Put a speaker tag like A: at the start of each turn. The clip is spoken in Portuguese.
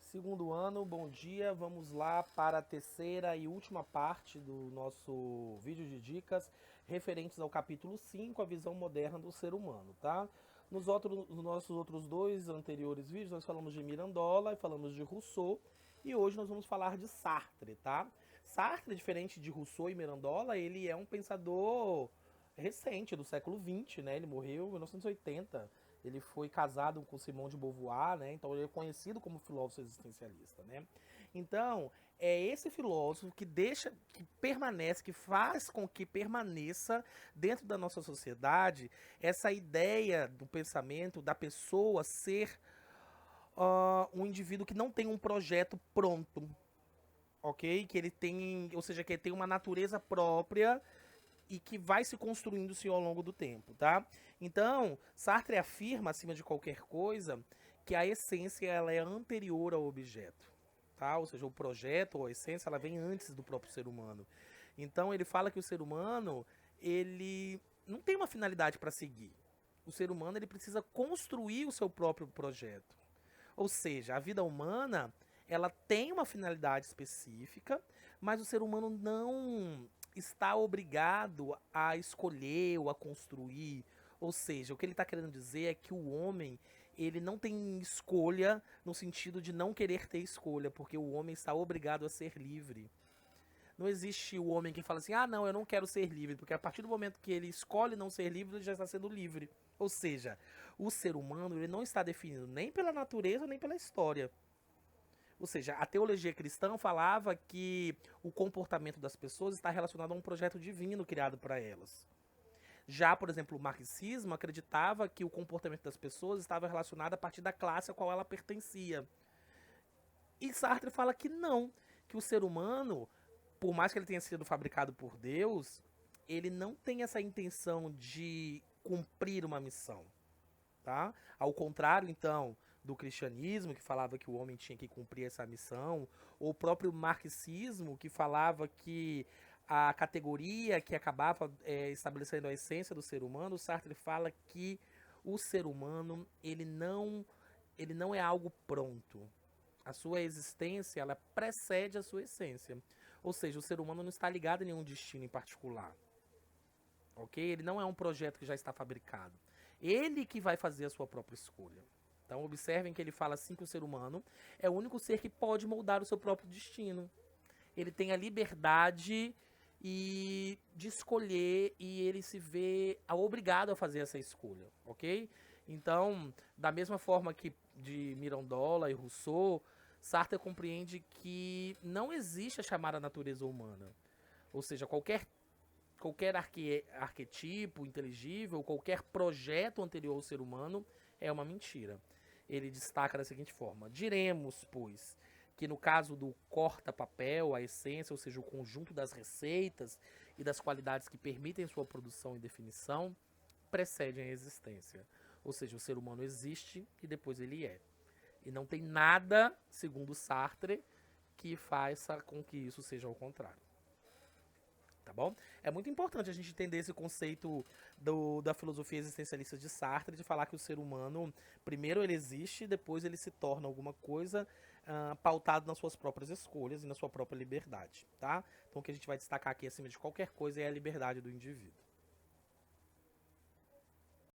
A: Segundo ano, bom dia. Vamos lá para a terceira e última parte do nosso vídeo de dicas referentes ao capítulo 5, a visão moderna do ser humano, tá? Nos nossos outros dois anteriores vídeos, nós falamos de Mirandola e falamos de Rousseau, e hoje nós vamos falar de Sartre, tá? Sartre, diferente de Rousseau e Mirandola, ele é um pensador recente, do século XX, né? Ele morreu em 1980. Ele foi casado com Simone de Beauvoir, né? Então ele é conhecido como filósofo existencialista, né? Então, é esse filósofo que deixa, que permanece, que faz com que permaneça dentro da nossa sociedade essa ideia do pensamento da pessoa ser um indivíduo que não tem um projeto pronto, ok? Que ele tem, ou seja, que ele tem uma natureza própria e que vai se construindo-se ao longo do tempo, tá? Então, Sartre afirma, acima de qualquer coisa, que a essência ela é anterior ao objeto, tá? Ou seja, o projeto ou a essência ela vem antes do próprio ser humano. Então, ele fala que o ser humano ele não tem uma finalidade para seguir. O ser humano ele precisa construir o seu próprio projeto. Ou seja, a vida humana ela tem uma finalidade específica, mas o ser humano não está obrigado a escolher ou a construir. Ou seja, o que ele está querendo dizer é que o homem ele não tem escolha no sentido de não querer ter escolha, porque o homem está obrigado a ser livre. Não existe o homem que fala assim, ah, não, eu não quero ser livre, porque a partir do momento que ele escolhe não ser livre, ele já está sendo livre. Ou seja, o ser humano ele não está definido nem pela natureza nem pela história. Ou seja, a teologia cristã falava que o comportamento das pessoas está relacionado a um projeto divino criado para elas. Já, por exemplo, o marxismo acreditava que o comportamento das pessoas estava relacionado a partir da classe a qual ela pertencia. E Sartre fala que não, que o ser humano, por mais que ele tenha sido fabricado por Deus, ele não tem essa intenção de cumprir uma missão, tá? Ao contrário, então, do cristianismo, que falava que o homem tinha que cumprir essa missão, ou o próprio marxismo, que falava que a categoria que acabava estabelecendo a essência do ser humano, Sartre fala que o ser humano ele não é algo pronto. A sua existência ela precede a sua essência. Ou seja, o ser humano não está ligado a nenhum destino em particular. Ok? Ele não é um projeto que já está fabricado. Ele que vai fazer a sua própria escolha. Então, observem que ele fala assim que o ser humano é o único ser que pode moldar o seu próprio destino. Ele tem a liberdade de escolher e ele se vê obrigado a fazer essa escolha, ok? Então, da mesma forma que de Mirandola e Rousseau, Sartre compreende que não existe a chamada natureza humana. Ou seja, qualquer arquetipo inteligível, qualquer projeto anterior ao ser humano é uma mentira. Ele destaca da seguinte forma: diremos, pois, que no caso do corta-papel, a essência, ou seja, o conjunto das receitas e das qualidades que permitem sua produção e definição, precedem a existência. Ou seja, o ser humano existe e depois ele é. E não tem nada, segundo Sartre, que faça com que isso seja ao contrário. Tá bom? É muito importante a gente entender esse conceito da filosofia existencialista de Sartre, de falar que o ser humano, primeiro ele existe, depois ele se torna alguma coisa pautado nas suas próprias escolhas e na sua própria liberdade, tá? Então o que a gente vai destacar aqui acima de qualquer coisa é a liberdade do indivíduo.